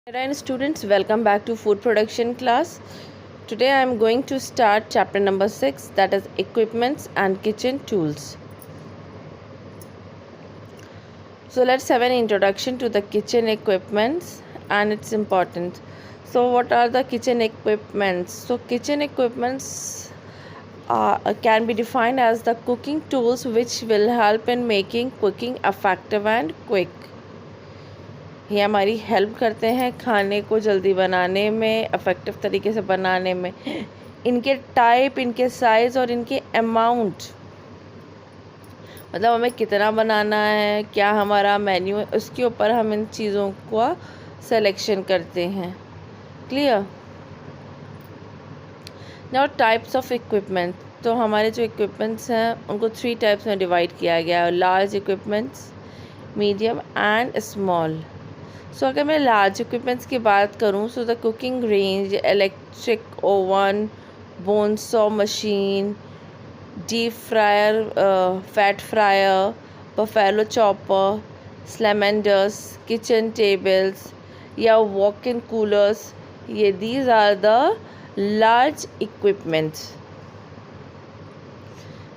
Alright students, welcome back to food production class. Today I am going to start chapter number 6, that is equipments and kitchen tools. So let's have an introduction to the kitchen equipments and its importance. So what are the kitchen equipments? So kitchen equipments can be defined as the cooking tools which will help in making cooking effective and quick. ये हमारी help करते हैं खाने को जल्दी बनाने में, effective तरीके से बनाने में। इनके टाइप, इनके साइज़ और इनके अमाउंट, मतलब हमें कितना बनाना है, क्या हमारा मेन्यू है, उसके ऊपर हम इन चीज़ों का सिलेक्शन करते हैं। Clear? Now types of equipment. तो हमारे जो इक्विपमेंट्स हैं उनको 3 टाइप्स में डिवाइड किया गया है, large equipments, medium and small. So अगर मैं लार्ज इक्विपमेंट्स की बात करूँ, so the cooking range, electric oven, bone saw machine, deep fryer, fat fryer, buffalo chopper, salamanders, kitchen tables या वॉक इन कूलर्स, ये these are the large equipments.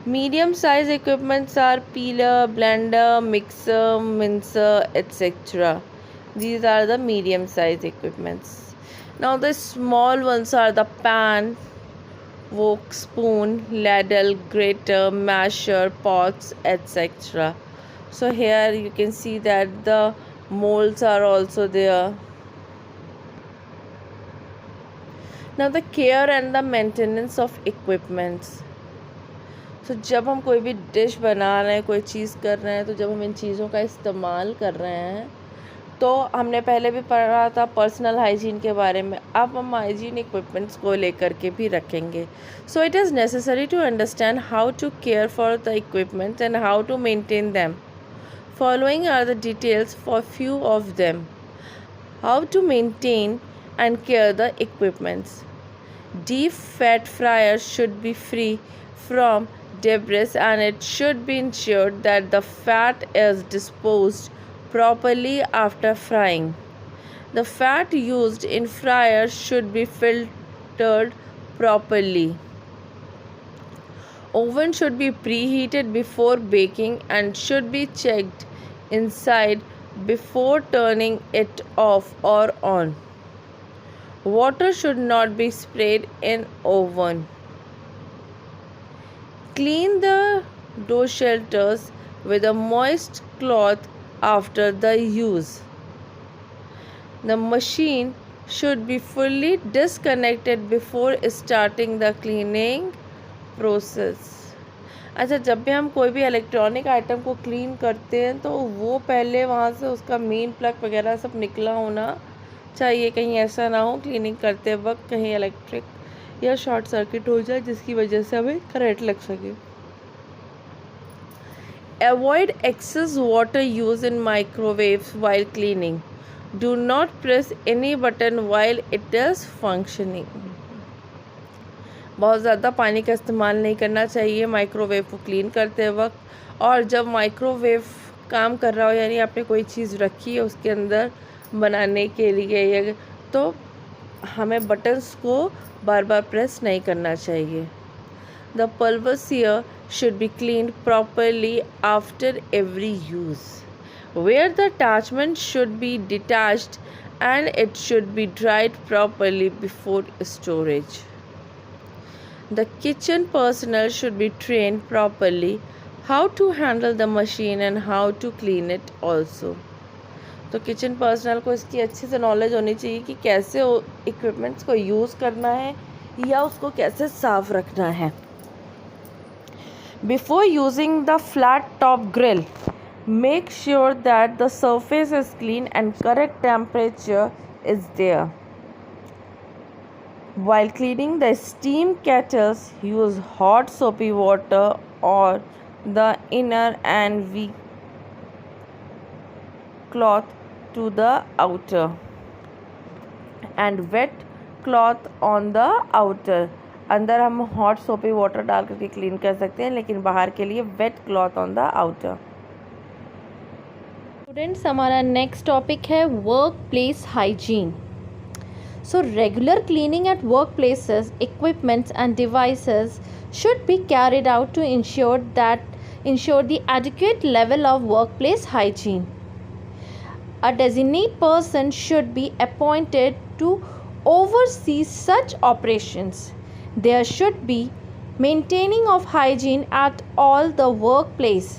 Medium size equipments are peeler, blender, mixer, mincer, etc. These are the medium size equipments. Now the small ones are the pan, wok, spoon, ladle, grater, masher, pots, etc. So here you can see that the molds are also there. Now the care and the maintenance of equipments. तो जब हम कोई भी dish बना रहे हैं, कोई चीज़ कर रहे हैं, तो जब हम इन चीज़ों का इस्तेमाल कर रहे हैं, तो हमने पहले भी पढ़ा था पर्सनल हाइजीन के बारे में, अब हम हाइजीन इक्विपमेंट्स को लेकर के भी रखेंगे. So it is necessary to understand how to care for the equipments and how to maintain them. Following are the details for few of them. How to maintain and care the equipments. Deep fat fryer should be free from debris and it should be ensured that the fat is disposed properly after frying. The fat used in fryer should be filtered properly. Oven should be preheated before baking and should be checked inside before turning it off or on. Water should not be sprayed in oven. Clean the dough shelters with a moist cloth after the use. The machine should be fully disconnected before starting the cleaning process. अच्छा, जब भी हम कोई भी electronic item को clean करते हैं तो वो पहले वहाँ से उसका मेन प्लग वगैरह सब निकला होना चाहिए. कहीं ऐसा ना हो क्लीनिंग करते वक्त कहीं इलेक्ट्रिक या शॉर्ट सर्किट हो जाए जिसकी वजह से हमें करंट लग सके. Avoid excess water use in microwaves while cleaning. Do not press any button while it is functioning. बहुत ज़्यादा पानी का इस्तेमाल नहीं करना चाहिए माइक्रोवेव को क्लीन करते वक्त. और जब माइक्रोवेव काम कर रहा हो, यानी आपने कोई चीज़ रखी है उसके अंदर बनाने के लिए, तो हमें बटन्स को बार बार प्रेस नहीं करना चाहिए. The pulverizer should be cleaned properly after every use, where the attachment should be detached and it should be dried properly before storage. The kitchen personnel should be trained properly how to handle the machine and how to clean it also. तो kitchen personal को इसकी अच्छे से knowledge होनी चाहिए कि कैसे equipments को यूज़ करना है या उसको कैसे साफ़ रखना है. Before using the flat top grill, make sure that the surface is clean and correct temperature is there. While cleaning the steam kettles, use hot soapy water or the inner and V cloth to the outer and wet cloth on the outer. अंदर हम hot सोपी water डाल करके clean कर सकते हैं, लेकिन बाहर के लिए wet cloth on the outer. Students, हमारा नेक्स्ट टॉपिक है workplace hygiene. So regular cleaning at workplaces, equipments and devices should be carried out to ensure the adequate level of workplace hygiene. A designate person should be appointed to oversee such operations. There should be maintaining of hygiene at all the workplace,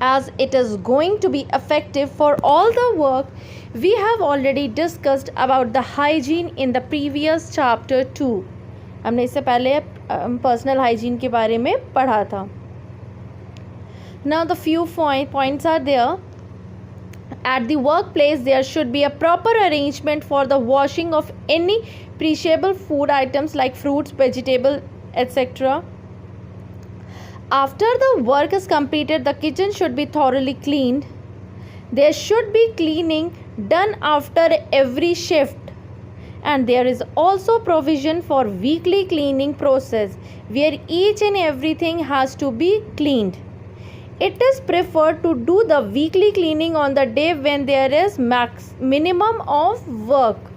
as it is going to be effective for all the work. We have already discussed about the hygiene in the previous chapter 2. हमने इससे पहले personal hygiene के बारे में पढ़ा था. Now the few points are there. At the workplace there should be a proper arrangement for the washing of any perishable food items like fruits, vegetables, etc. After the work is completed, the kitchen should be thoroughly cleaned. There should be cleaning done after every shift, and there is also provision for weekly cleaning process where each and everything has to be cleaned. It is preferred to do the weekly cleaning on the day when there is minimum of work.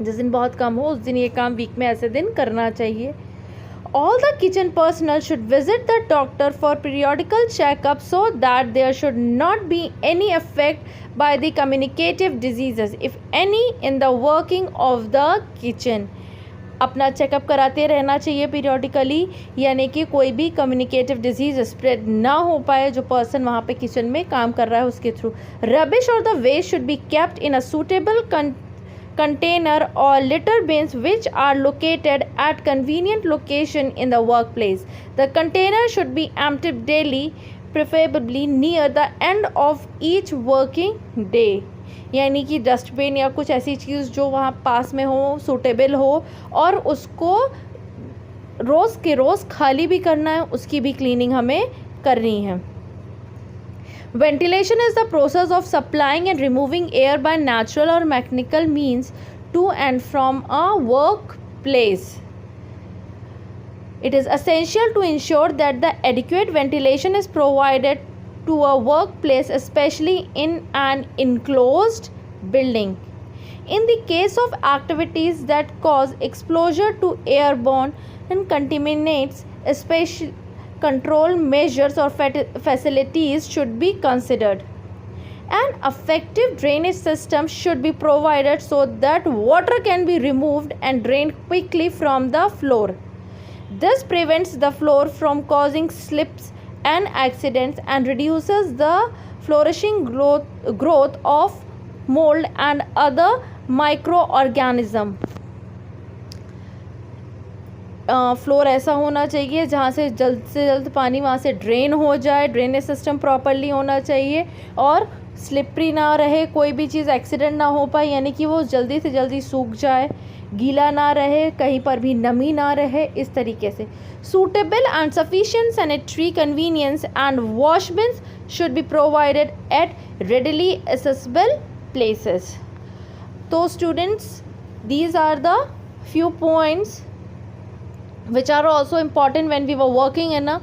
जिस दिन बहुत कम हो उस दिन ये काम week में ऐसे दिन करना चाहिए. All the kitchen personnel should visit the doctor for periodical checkup so that there should not be any effect by the communicative diseases, if any, in the working of the kitchen. अपना checkup कराते रहना चाहिए periodically, यानी कि कोई भी communicative disease spread ना हो पाए जो पर्सन वहाँ पे किचन में काम कर रहा है उसके थ्रू. रबिश और the waste should be kept in a suitable container or litter bins which are located at convenient location in the workplace. The container should be emptied daily, preferably near the end of each working day. यानी कि dustbin या कुछ ऐसी चीज़ जो वहाँ पास में हो, suitable हो, और उसको रोज़ के रोज़ खाली भी करना है, उसकी भी क्लीनिंग हमें करनी है. Ventilation is the process of supplying and removing air by natural or mechanical means to and from a workplace. It is essential to ensure that the adequate ventilation is provided to a workplace, especially in an enclosed building. In the case of activities that cause exposure to airborne and contaminants, especially control measures or facilities should be considered. An effective drainage system should be provided so that water can be removed and drained quickly from the floor. This prevents the floor from causing slips and accidents and reduces the flourishing growth of mold and other microorganisms. Floor ऐसा होना चाहिए जहाँ से जल्द पानी वहाँ से drain हो जाए. ड्रेनेज सिस्टम प्रॉपरली होना चाहिए और स्लिपरी ना रहे, कोई भी चीज़ एक्सीडेंट ना हो पाए, यानी कि वो जल्दी से जल्दी सूख जाए, गीला ना रहे, कहीं पर भी नमी ना रहे, इस तरीके से. Suitable and sufficient sanitary convenience and wash basins should be provided at readily accessible places. तो students, these are the few points which are also important when we were working in a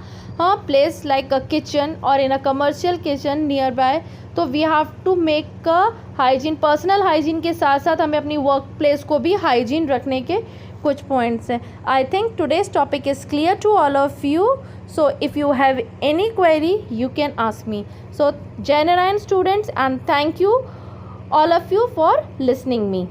place like a kitchen or in a commercial kitchen nearby. तो we have to make a hygiene, personal hygiene के साथ साथ हमें अपनी work place को भी hygiene रखने के कुछ points हैं. I think today's topic is clear to all of you. So if you have any query you can ask me. So Jai Narayan students, and thank you all of you for listening me.